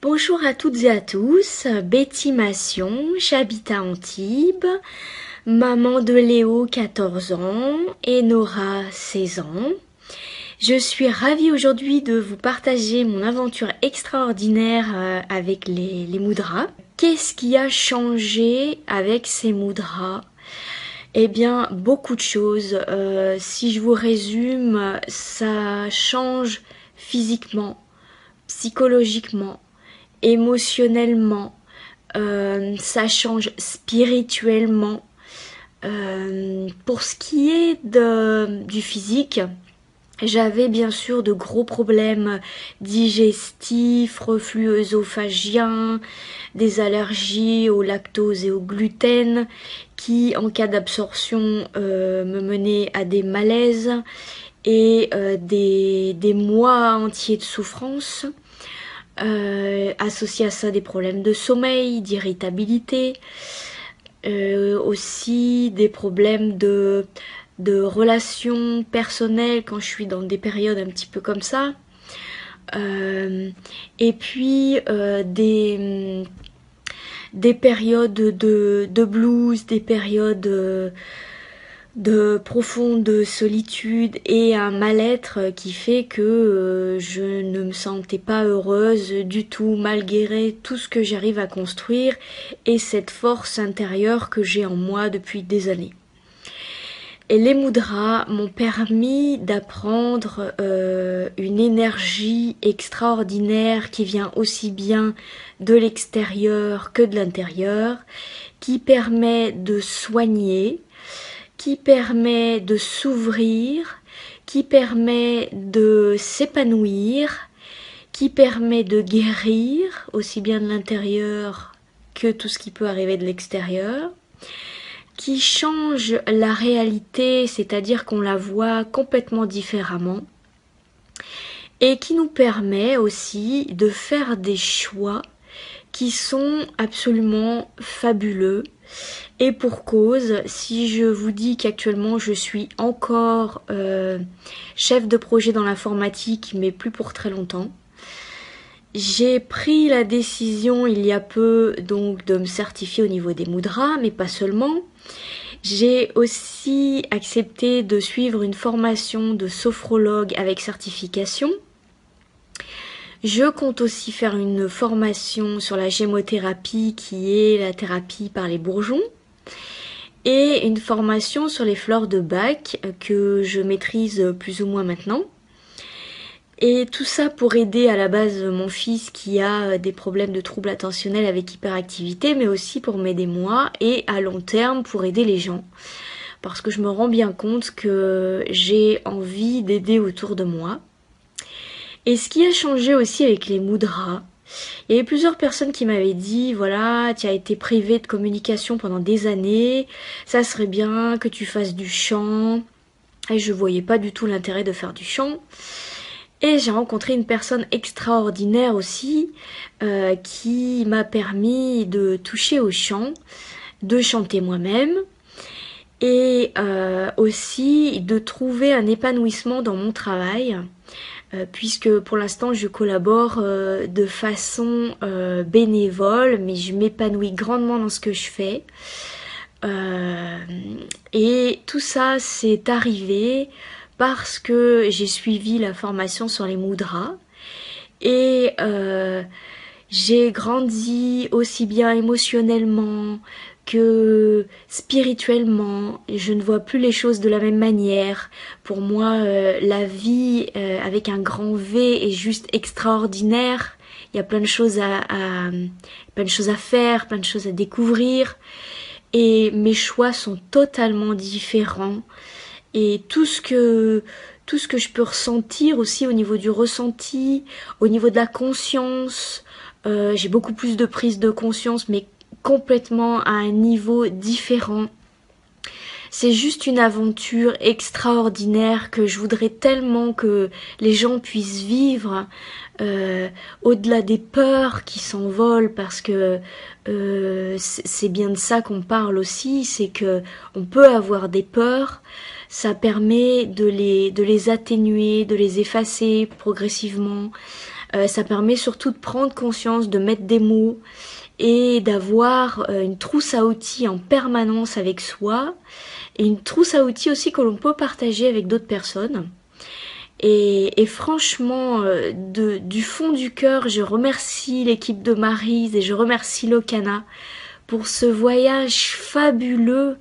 Bonjour à toutes et à tous, Betty Massion, j'habite à Antibes, maman de Léo 14 ans et Nora 16 ans. Je suis ravie aujourd'hui de vous partager mon aventure extraordinaire avec les mudras. Qu'est-ce qui a changé avec ces mudras ? Eh bien, beaucoup de choses. Si je vous résume, ça change physiquement, psychologiquement, émotionnellement, ça change spirituellement. Pour ce qui est du physique, j'avais bien sûr de gros problèmes digestifs, reflux œsophagien, des allergies au lactose et au gluten qui, en cas d'absorption, me menaient à des malaises et des mois entiers de souffrance. Associé à ça des problèmes de sommeil, d'irritabilité, aussi des problèmes de relations personnelles quand je suis dans des périodes un petit peu comme ça, et puis des périodes de blues, des périodes de profonde solitude et un mal-être qui fait que je ne me sentais pas heureuse du tout malgré tout ce que j'arrive à construire et cette force intérieure que j'ai en moi depuis des années. Et les mudras m'ont permis d'apprendre une énergie extraordinaire qui vient aussi bien de l'extérieur que de l'intérieur, qui permet de soigner, qui permet de s'ouvrir, qui permet de s'épanouir, qui permet de guérir, aussi bien de l'intérieur que tout ce qui peut arriver de l'extérieur, qui change la réalité, c'est-à-dire qu'on la voit complètement différemment, et qui nous permet aussi de faire des choix qui sont absolument fabuleux. Et pour cause, si je vous dis qu'actuellement je suis encore chef de projet dans l'informatique, mais plus pour très longtemps, j'ai pris la décision il y a peu donc de me certifier au niveau des mudras, mais pas seulement. J'ai aussi accepté de suivre une formation de sophrologue avec certification. Je compte aussi faire une formation sur la gémothérapie qui est la thérapie par les bourgeons et une formation sur les fleurs de Bach que je maîtrise plus ou moins maintenant. Et tout ça pour aider à la base mon fils qui a des problèmes de troubles attentionnels avec hyperactivité, mais aussi pour m'aider moi et à long terme pour aider les gens. Parce que je me rends bien compte que j'ai envie d'aider autour de moi. Et ce qui a changé aussi avec les mudras, il y avait plusieurs personnes qui m'avaient dit, voilà, tu as été privé de communication pendant des années, ça serait bien que tu fasses du chant. Et je voyais pas du tout l'intérêt de faire du chant. Et j'ai rencontré une personne extraordinaire aussi, qui m'a permis de toucher au chant, de chanter moi-même, et aussi de trouver un épanouissement dans mon travail. Puisque pour l'instant je collabore de façon bénévole, mais je m'épanouis grandement dans ce que je fais. Et tout ça c'est arrivé parce que j'ai suivi la formation sur les mudras et j'ai grandi aussi bien émotionnellement que spirituellement. Je ne vois plus les choses de la même manière. Pour moi, la vie avec un grand V est juste extraordinaire. Il y a plein de choses plein de choses à faire, plein de choses à découvrir. Et mes choix sont totalement différents. Et tout ce que je peux ressentir aussi au niveau du ressenti, au niveau de la conscience, j'ai beaucoup plus de prise de conscience, mais complètement à un niveau différent. C'est juste une aventure extraordinaire que je voudrais tellement que les gens puissent vivre, au-delà des peurs qui s'envolent, parce que c'est bien de ça qu'on parle aussi, c'est que on peut avoir des peurs, ça permet de les atténuer, de les effacer progressivement, Ça permet surtout de prendre conscience, de mettre des mots et d'avoir une trousse à outils en permanence avec soi et une trousse à outils aussi que l'on peut partager avec d'autres personnes. Et franchement, du fond du cœur, je remercie l'équipe de Maryse et je remercie Locana pour ce voyage fabuleux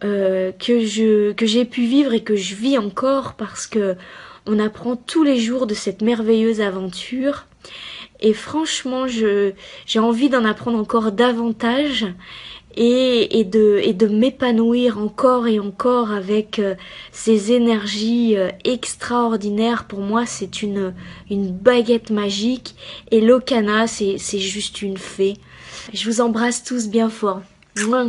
que j'ai pu vivre et que je vis encore, parce que on apprend tous les jours de cette merveilleuse aventure. Et franchement, j'ai envie d'en apprendre encore davantage et de m'épanouir encore et encore avec ces énergies extraordinaires. Pour moi, c'est une baguette magique, et Locana, c'est juste une fée. Je vous embrasse tous bien fort. Mouah.